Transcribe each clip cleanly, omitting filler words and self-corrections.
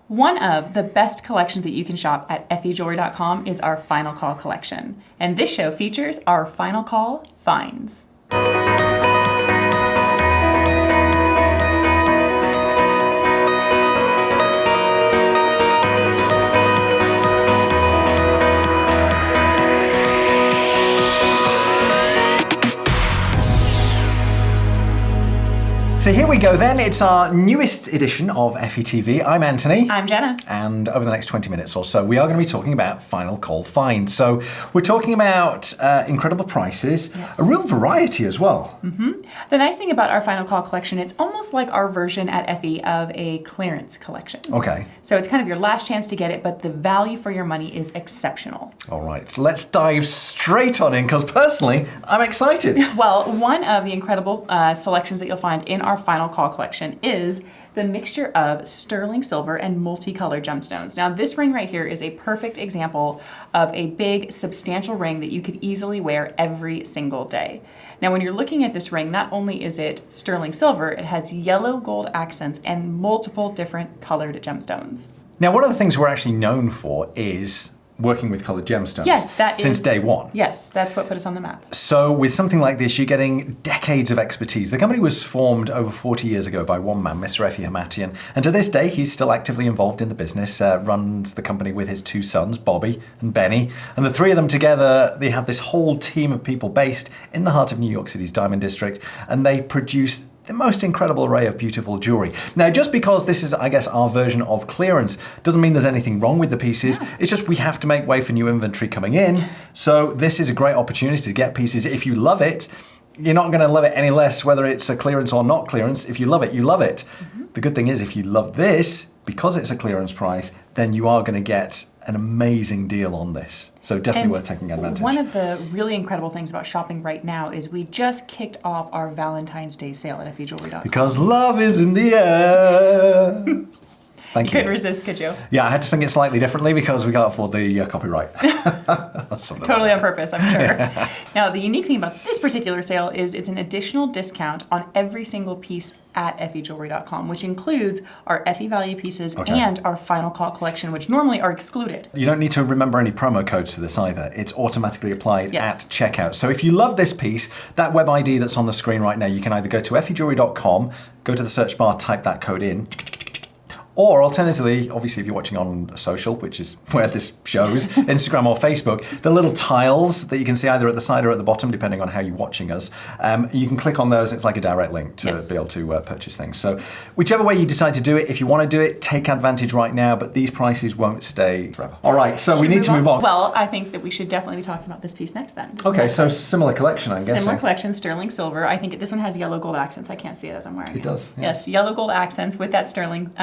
One of the best collections that you can shop at effyjewelry.com is our Final Call collection. And this show features our Final Call finds. So here we go then, it's our newest edition of Effy TV. I'm Anthony. I'm Jenna. And over the next 20 minutes or so, we are going to be talking about Final Call finds. So we're talking about incredible prices, yes. A real variety as well. Mm-hmm. The nice thing about our Final Call collection, it's almost like our version at Effy of a clearance collection. Okay. So it's kind of your last chance to get it, but the value for your money is exceptional. All right, let's dive straight on in, because personally, I'm excited. Well, one of the incredible selections that you'll find in our Final Call collection is the mixture of sterling silver and multicolored gemstones. Now, this ring right here is a perfect example of a big, substantial ring that you could easily wear every single day. Now, when you're looking at this ring, not only is it sterling silver, it has yellow gold accents and multiple different colored gemstones. Now, one of the things we're actually known for is working with colored gemstones. Yes, since day one. Yes, that's what put us on the map. So with something like this, you're getting decades of expertise. The company was formed over 40 years ago by one man, Mr. Effy Hamatian, and to this day, he's still actively involved in the business, runs the company with his two sons, Bobby and Benny, and the three of them together, they have this whole team of people based in the heart of New York City's Diamond District, and they produce the most incredible array of beautiful jewelry. Now, just because this is, I guess, our version of clearance doesn't mean there's anything wrong with the pieces. Yeah. It's just we have to make way for new inventory coming in. So this is a great opportunity to get pieces. If you love it, you're not going to love it any less, whether it's a clearance or not clearance. If you love it, you love it. Mm-hmm. The good thing is, if you love this, because it's a clearance price, then you are going to get an amazing deal on this. So definitely worth taking advantage. One of the really incredible things about shopping right now is we just kicked off our Valentine's Day sale at effyjewelry.com. Because love is in the air. Thank you. Couldn't resist, could you? Yeah, I had to sing it slightly differently because we can't afford the copyright. Totally on purpose, I'm sure. Yeah. Now, the unique thing about this particular sale is it's an additional discount on every single piece at effyjewelry.com, which includes our Effy value pieces and our Final Call collection, which normally are excluded. You don't need to remember any promo codes for this either. It's automatically applied at checkout. So if you love this piece, that web ID that's on the screen right now, you can either go to effyjewelry.com, go to the search bar, type that code in, or alternatively, obviously if you're watching on social, which is where this shows, Instagram or Facebook, the little tiles that you can see either at the side or at the bottom, depending on how you're watching us, you can click on those. It's like a direct link to be able to purchase things. So whichever way you decide to do it, if you want to do it, take advantage right now, but these prices won't stay forever. All right, so we need to move on. Well, I think that we should definitely be talking about this piece next then. Okay, so similar collection, I'm guessing. Similar collection, sterling silver. I think this one has yellow gold accents. I can't see it as I'm wearing it. It does. Yeah. Yes, yellow gold accents with that sterling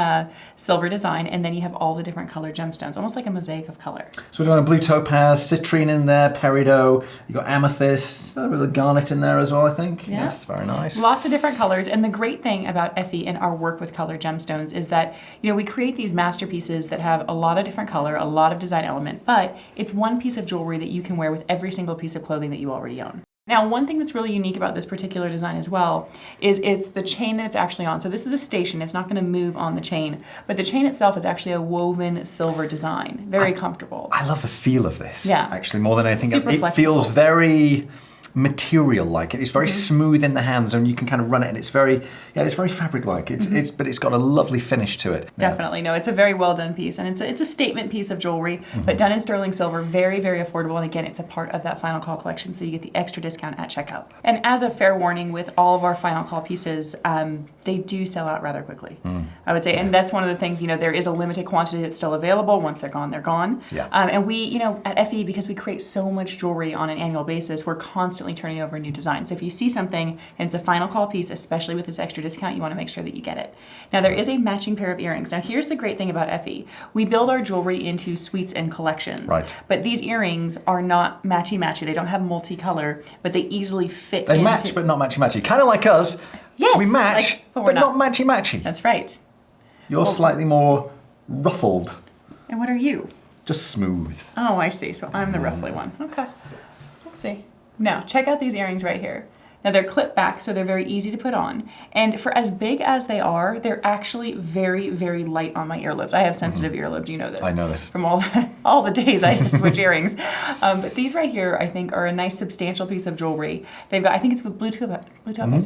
silver design, and then you have all the different colored gemstones, almost like a mosaic of color. So we've got a blue topaz, citrine in there, peridot, you've got amethyst, a bit of garnet in there as well, I think. Yeah. Yes, very nice. Lots of different colors, and the great thing about Effy and our work with colored gemstones is that, you know, we create these masterpieces that have a lot of different color, a lot of design element, but it's one piece of jewelry that you can wear with every single piece of clothing that you already own. Now, one thing that's really unique about this particular design as well is it's the chain that it's actually on. So this is a station, it's not going to move on the chain, but the chain itself is actually a woven silver design. Very comfortable. I love the feel of this, yeah. actually, more than anything else. Super It flexible. feels very material-like. It's very smooth in the hands, and you can kind of run it, and it's very, it's very fabric-like. But it's got a lovely finish to it. Definitely, no, it's a very well done piece, and it's a statement piece of jewelry, but done in sterling silver, very, very affordable, and again, it's a part of that Final Call collection, so you get the extra discount at checkout. And as a fair warning, with all of our Final Call pieces, they do sell out rather quickly, I would say, and that's one of the things, you know, there is a limited quantity that's still available. Once they're gone, they're gone. Yeah. And we, you know, at Effy, because we create so much jewelry on an annual basis, we're constantly turning over new designs. So if you see something and it's a Final Call piece, especially with this extra discount, you want to make sure that you get it. Now, there is a matching pair of earrings. Now, here's the great thing about Effy. We build our jewelry into suites and collections. Right. But these earrings are not matchy-matchy. They don't have multicolor, but they easily fit They match, but not matchy-matchy. Kind of like us. Yes. We match, but not matchy-matchy. That's right. You're slightly more ruffled. And what are you? Just smooth. Oh, I see. So I'm the ruffly one. Okay. We'll see. Now, check out these earrings right here. Now they're clip back, so they're very easy to put on. And for as big as they are, they're actually very, very light on my earlobes. I have sensitive earlobes, you know this. I know this. From all the days I switch earrings. But these right here, I think, are a nice substantial piece of jewelry. They've got, I think it's with blue topaz,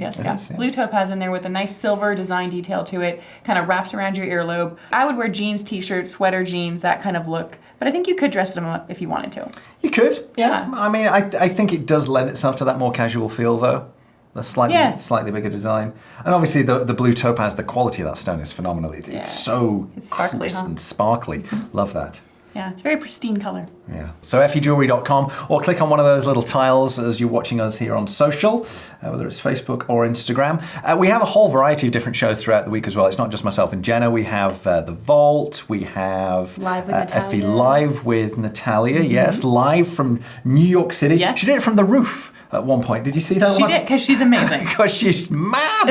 yes, yeah. Is, yeah. Blue topaz in there with a nice silver design detail to it, kind of wraps around your earlobe. I would wear jeans, t-shirts, sweater, jeans, that kind of look. But I think you could dress them up if you wanted to. You could, yeah. Yeah. I mean, I think it does lend itself to that more casual feel, though. The slightly bigger design. And obviously the blue topaz, the quality of that stone is phenomenal. It's so it's sparkly, crisp and sparkly. Love that. Yeah, it's a very pristine color. Yeah. So effyjewelry.com, or click on one of those little tiles as you're watching us here on social, whether it's Facebook or Instagram. We have a whole variety of different shows throughout the week as well. It's not just myself and Jenna. We have The Vault. We have Live with Natalia. Effy Live with Natalia. Yes, live from New York City. Yes. She did it from the roof at one point. Did you see that She one? did, because she's amazing. Because she's mad.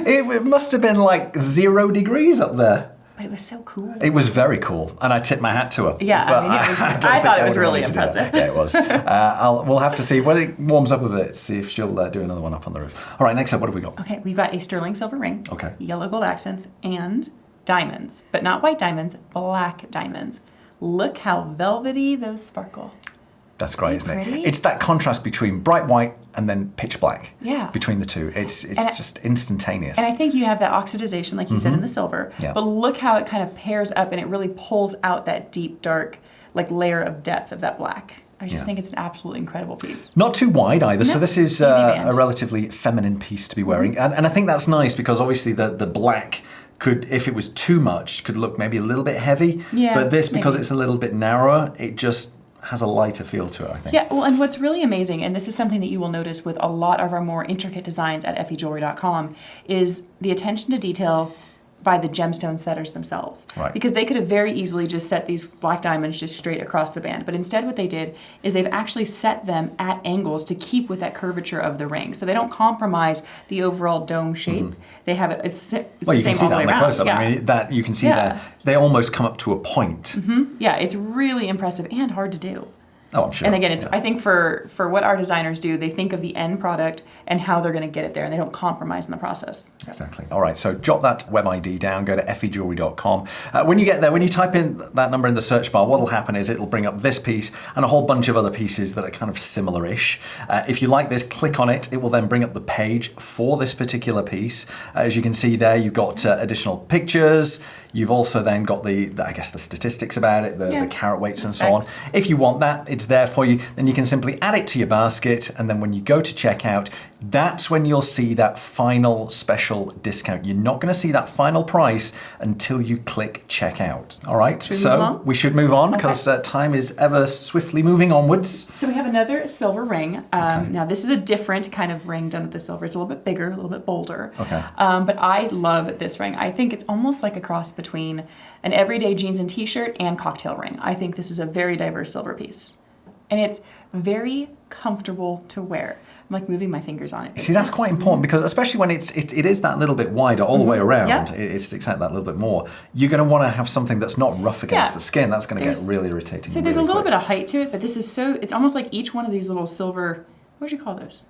It must have been like 0 degrees up there. But it was so cool. It was very cool, and I tipped my hat to her. Yeah, but I mean, it was, don't I think thought it I was would've really wanted to do that. impressive. Yeah, it was. We'll have to see when it warms up a bit, see if she'll do another one up on the roof. All right, next up, what have we got? Okay, we've got a sterling silver ring, Okay. yellow gold accents, and diamonds. But not white diamonds, black diamonds. Look how velvety those sparkle. That's great, isn't pretty? it? It's that contrast between bright white and then pitch black. Yeah. Between the two. It's just instantaneous. And I think you have that oxidization, like you said, in the silver. Yeah. But look how it kind of pairs up and it really pulls out that deep, dark, like layer of depth of that black. I just think it's an absolutely incredible piece. Not too wide either, so No, this is easy a band. relatively feminine piece to be wearing. And I think that's nice because obviously the black could, if it was too much, could look maybe a little bit heavy. Yeah, But this, because maybe. it's a little bit narrower, it just has a lighter feel to it, I think. Yeah, well, and what's really amazing, and this is something that you will notice with a lot of our more intricate designs at effyjewelry.com, is the attention to detail by the gemstone setters themselves. Right. Because they could have very easily just set these black diamonds just straight across the band. But instead what they did is they've actually set them at angles to keep with that curvature of the ring. So they don't compromise the overall dome shape. They have it's Well, the you same can see all the that way in the around. close-up. Yeah. I mean, that you can see Yeah. there. They almost come up to a point. Yeah, it's really impressive and hard to do. Oh, I'm sure. And again, it's Yeah. I think for what our designers do, they think of the end product and how they're going to get it there, and they don't compromise in the process. Exactly. All right, so jot that web ID down, go to effyjewelry.com. When you get there, when you type in that number in the search bar, what will happen is it'll bring up this piece and a whole bunch of other pieces that are kind of similar-ish. If you like this, click on it. It will then bring up the page for this particular piece. As you can see there, you've got additional pictures. You've also then got the statistics about it, the carat weights and so on. Specs. If you want that, it's there for you. Then you can simply add it to your basket, and then when you go to checkout, that's when you'll see that final special discount. You're not going to see that final price until you click checkout. All right, Should we move on? we should move on because time is ever swiftly moving onwards. So we have another silver ring. Now this is a different kind of ring done with the silver. It's a little bit bigger, a little bit bolder. Okay. But I love this ring. I think it's almost like a cross between an everyday jeans and t-shirt and cocktail ring. I think this is a very diverse silver piece. And it's very comfortable to wear. I'm like moving my fingers on it. See, that's quite important because especially when it is that little bit wider all the way around, Yeah. it sticks out that little bit more. You're going to want to have something that's not rough against Yeah. the skin. That's going to get There's- really irritating. So there's a really little quick. bit of height to it, but this is so, it's almost like each one of these little silver, what would you call those?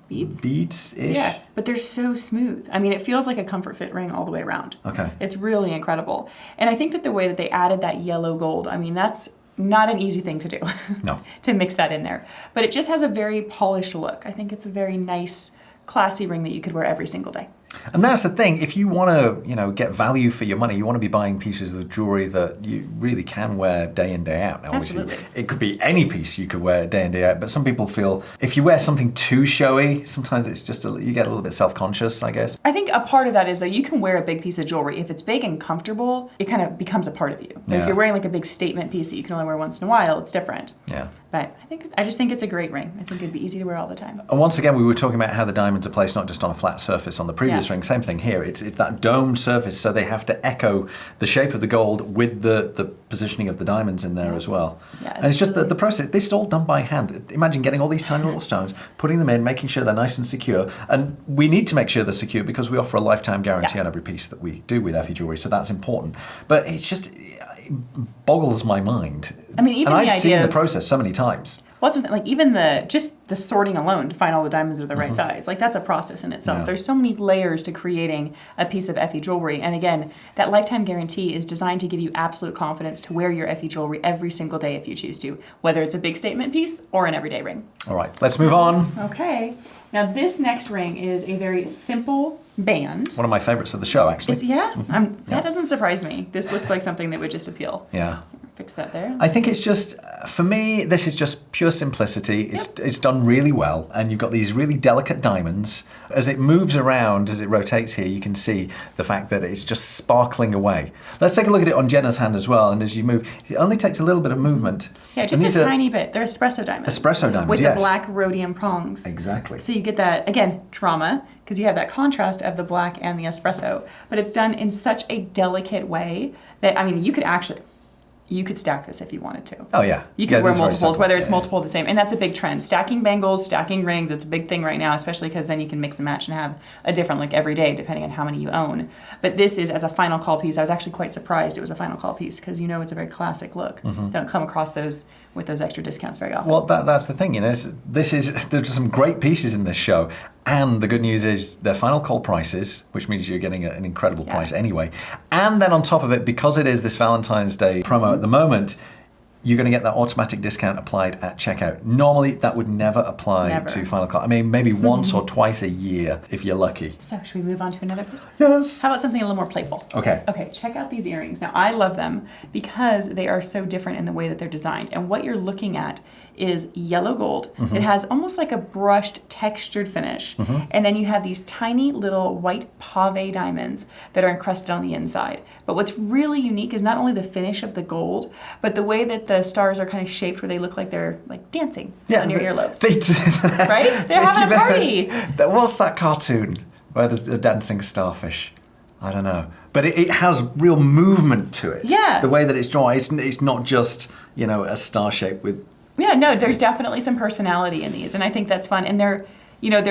Beads? Beads-ish? Yeah, but they're so smooth. I mean, it feels like a comfort fit ring all the way around. Okay. It's really incredible. And I think that the way that they added that yellow gold, I mean, that's not an easy thing to do. No. To mix that in there. But it just has a very polished look. I think it's a very nice, classy ring that you could wear every single day. And that's the thing. If you want to, get value for your money, you want to be buying pieces of jewelry that you really can wear day in, day out. Now, obviously, Absolutely. it could be any piece you could wear day in, day out. But some people feel if you wear something too showy, sometimes it's just you get a little bit self-conscious, I guess. I think a part of that is that you can wear a big piece of jewelry. If it's big and comfortable, it kind of becomes a part of you. But Yeah. if you're wearing like a big statement piece that you can only wear once in a while, it's different. Yeah. But I just think it's a great ring. I think it'd be easy to wear all the time. And once again, we were talking about how the diamonds are placed not just on a flat surface on the previous Yeah. ring. Same thing here. It's that domed surface, so they have to echo the shape of the gold with the positioning of the diamonds in there as well. Yeah, and it's just really- the process. This is all done by hand. Imagine getting all these tiny little stones, putting them in, making sure they're nice and secure. And we need to make sure they're secure because we offer a lifetime guarantee on every piece that we do with Effy Jewelry, so that's important. But it boggles my mind. I mean, even and the I've seen idea the of- process so many times. Well, it's like even just the sorting alone to find all the diamonds are the right size. Like that's a process in itself. Yeah. There's so many layers to creating a piece of Effy jewelry. And again, that lifetime guarantee is designed to give you absolute confidence to wear your Effy jewelry every single day if you choose to, whether it's a big statement piece or an everyday ring. All right, let's move on. Okay. Now this next ring is a very simple band. One of my favorites of the show, actually. That doesn't surprise me. This looks like something that would just appeal. Yeah. Fix that there. I think it's just, for me, this is just pure simplicity. It's done really well, and you've got these really delicate diamonds. As it moves around, as it rotates here, you can see the fact that it's just sparkling away. Let's take a look at it on Jenna's hand as well, and as you move, it only takes a little bit of movement. Yeah, just a tiny bit. They're espresso diamonds. Espresso diamonds, with yes. the black rhodium prongs. Exactly. So you get that, again, drama, because you have that contrast of the black and the espresso. But it's done in such a delicate way that, I mean, you could stack this if you wanted to. Oh, yeah. You could wear multiples, whether it's Yeah. multiple of the same. And that's a big trend. Stacking bangles, stacking rings, it's a big thing right now, especially because then you can mix and match and have a different look every day, depending on how many you own. But this is, as a final call piece, I was actually quite surprised it was a final call piece, because you know it's a very classic look. Don't come across those with those extra discounts very often. Well, that's the thing, you know. There's some great pieces in this show, and the good news is they're final call prices, which means you're getting an incredible price anyway. And then on top of it, because it is this Valentine's Day promo at the moment, you're going to get that automatic discount applied at checkout. Normally, that would never apply to final call. I mean, maybe once or twice a year if you're lucky. So, should we move on to another piece? Yes. How about something a little more playful? Okay. Okay, check out these earrings. Now, I love them because they are so different in the way that they're designed. And what you're looking at is yellow gold. It has almost like a brushed, textured finish. And then you have these tiny little white pave diamonds that are encrusted on the inside. But what's really unique is not only the finish of the gold, but the way that the stars are kind of shaped where they look like they're like dancing on your earlobes. Right? They're having a party. What's that cartoon where there's a dancing starfish? I don't know. But it has real movement to it. Yeah. The way that it's drawn, it's not just, you know, a star shape with... Yeah, no, there's definitely some personality in these, and I think that's fun. And they're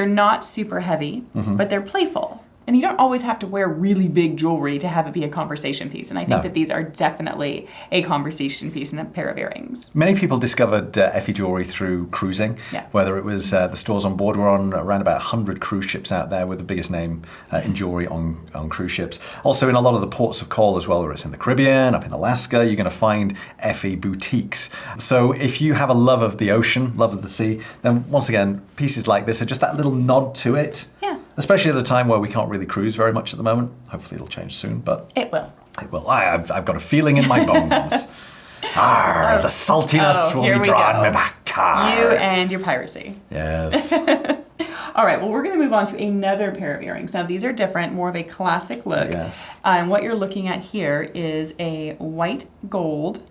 not super heavy, but they're playful. And you don't always have to wear really big jewelry to have it be a conversation piece. And I think that these are definitely a conversation piece and a pair of earrings. Many people discovered Effy jewelry through cruising, whether it was the stores on board. We're on around about 100 cruise ships out there with the biggest name in jewelry on cruise ships. Also in a lot of the ports of call as well, whether it's in the Caribbean, up in Alaska, you're going to find Effy boutiques. So if you have a love of the ocean, love of the sea, then once again, pieces like this are just that little nod to it. Yeah. Especially at a time where we can't really cruise very much at the moment. Hopefully it'll change soon, but... It will. It will. I've got a feeling in my bones. The saltiness will be drawing me back. You and your piracy. Yes. All right, well, we're going to move on to another pair of earrings. Now, these are different, more of a classic look. Yes. And what you're looking at here is a white gold,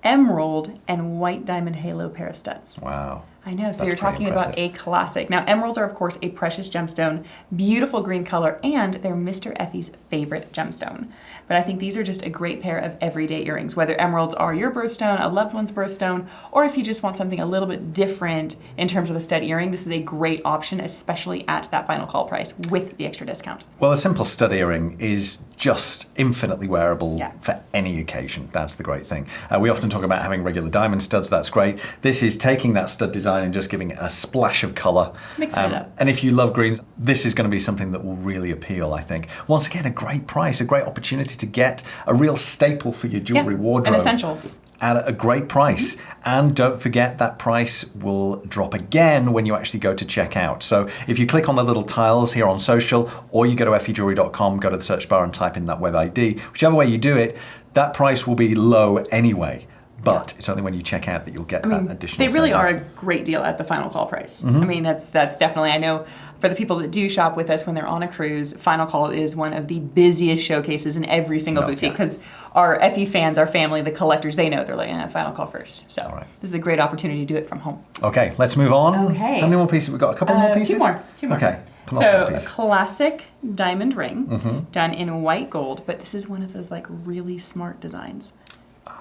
emerald, and white diamond halo pair of studs. Wow. I know, so That's you're talking pretty about a classic. Now, emeralds are, of course, a precious gemstone, beautiful green color, and they're Mr. Effy's favorite gemstone. But I think these are just a great pair of everyday earrings, whether emeralds are your birthstone, a loved one's birthstone, or if you just want something a little bit different in terms of a stud earring, this is a great option, especially at that final call price with the extra discount. Well, a simple stud earring is just infinitely wearable for any occasion. That's the great thing. We often talk about having regular diamond studs. That's great. This is taking that stud design and just giving it a splash of colour. Mixing it up. And if you love greens, this is going to be something that will really appeal, I think. Once again, a great price, a great opportunity to get a real staple for your jewellery wardrobe. An essential. At a great price. And don't forget that price will drop again when you actually go to check out. So if you click on the little tiles here on social, or you go to effyjewelry.com, go to the search bar and type in that web ID, whichever way you do it, that price will be low anyway. But it's only when you check out that you'll get that additional They really saving. are a great deal at the final call price. I mean, that's definitely, I know for the people that do shop with us when they're on a cruise, final call is one of the busiest showcases in every single boutique, because our Effy fans, our family, the collectors, they know they're like, final call first. So this is a great opportunity to do it from home. Okay, let's move on. Okay. How many more pieces? We've got a couple more pieces? Two more. Okay. So a classic diamond ring done in white gold, but this is one of those like really smart designs.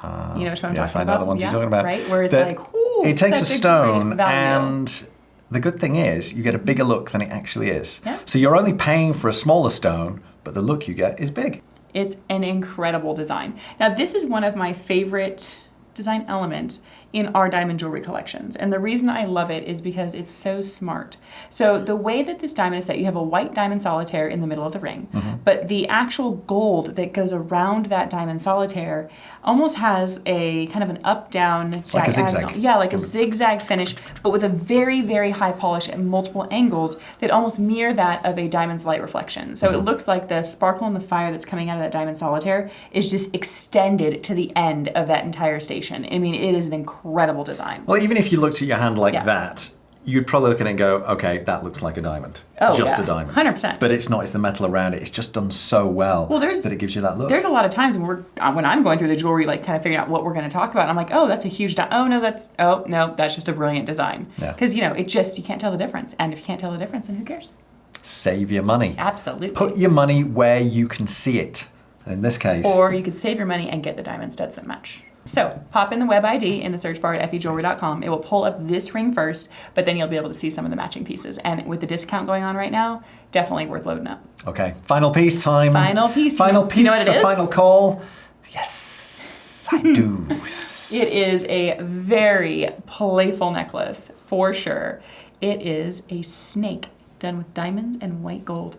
You know what I'm talking about? Yes, I know the ones you're talking about. Right? Where it's like, whoo, it takes a such stone, great value. and the good thing is you get a bigger look than it actually is. Yeah. So you're only paying for a smaller stone, but the look you get is big. It's an incredible design. Now, this is one of my favorite design element in our diamond jewelry collections. And the reason I love it is because it's so smart. So the way that this diamond is set, you have a white diamond solitaire in the middle of the ring, but the actual gold that goes around that diamond solitaire almost has a kind of an up-down It's like a zigzag. Yeah, like a zigzag finish, but with a very, very high polish at multiple angles that almost mirror that of a diamond's light reflection. So it looks like the sparkle and the fire that's coming out of that diamond solitaire is just extended to the end of that entire station. I mean, it is an incredible design. Well, even if you looked at your hand like Yeah. that, you'd probably look at it and go, okay, that looks like a diamond. Oh, just yeah. a diamond. 100%. But it's not, it's the metal around it. It's just done so well, that it gives you that look. There's a lot of times when I'm going through the jewelry, like kind of figuring out what we're going to talk about, and I'm like, oh, that's a huge oh no, that's just a brilliant design. Yeah. Because, you can't tell the difference. And if you can't tell the difference, then who cares? Save your money. Absolutely. Put your money where you can see it. And in this case... Or you could save your money and get the diamond studs that match. So pop in the web ID in the search bar at effyjewelry.com. It will pull up this ring first, but then you'll be able to see some of the matching pieces. And with the discount going on right now, definitely worth loading up. Okay, final piece time. Final piece. Final Do you know piece what for it is? final call. Yes, I do. It is a very playful necklace, for sure. It is a snake done with diamonds and white gold.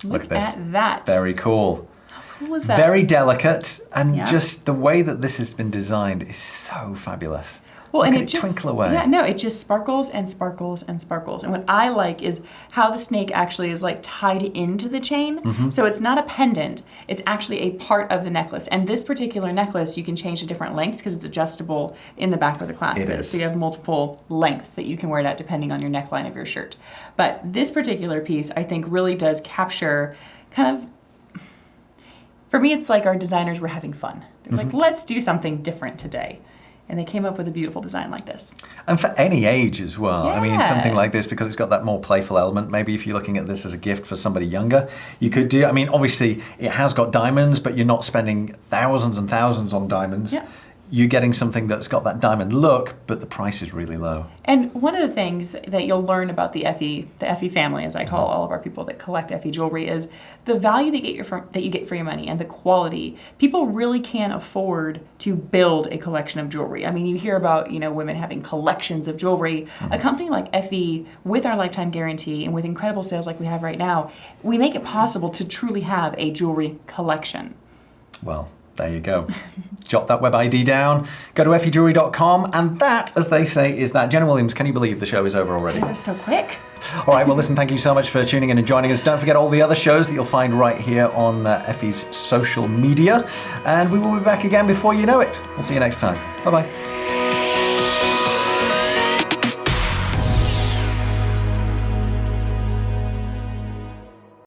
Look at this. At that. Very cool. How cool is that? Very delicate, and Yeah. just the way that this has been designed is so fabulous. Well, Look and at it just twinkle away. Yeah, no, it just sparkles and sparkles and sparkles. And what I like is how the snake actually is like tied into the chain. Mm-hmm. So it's not a pendant; it's actually a part of the necklace. And this particular necklace, you can change to different lengths because it's adjustable in the back where the clasp It is. is. So you have multiple lengths that you can wear it at depending on your neckline of your shirt. But this particular piece, I think, really does capture kind of. For me, it's like our designers were having fun. They're like, let's do something different today. And they came up with a beautiful design like this. And for any age as well. I mean, Yeah. something like this, because it's got that more playful element. Maybe if you're looking at this as a gift for somebody younger, you could do. I mean, obviously, it has got diamonds, but you're not spending thousands and thousands on diamonds. Yeah. You're getting something that's got that diamond look, but the price is really low. And one of the things that you'll learn about the Effy family, as I call all of our people that collect Effy jewelry, is the value that you get for your money and the quality. People really can afford to build a collection of jewelry. I mean, you hear about women having collections of jewelry. A company like Effy, with our lifetime guarantee and with incredible sales like we have right now, we make it possible to truly have a jewelry collection. Well, there you go. Jot that web ID down. Go to effyjewelry.com, and that, as they say, is that. Jenna Williams, can you believe the show is over already? That was so quick. All right, well, listen, thank you so much for tuning in and joining us. Don't forget all the other shows that you'll find right here on Effy's social media. And we will be back again before you know it. We'll see you next time. Bye-bye.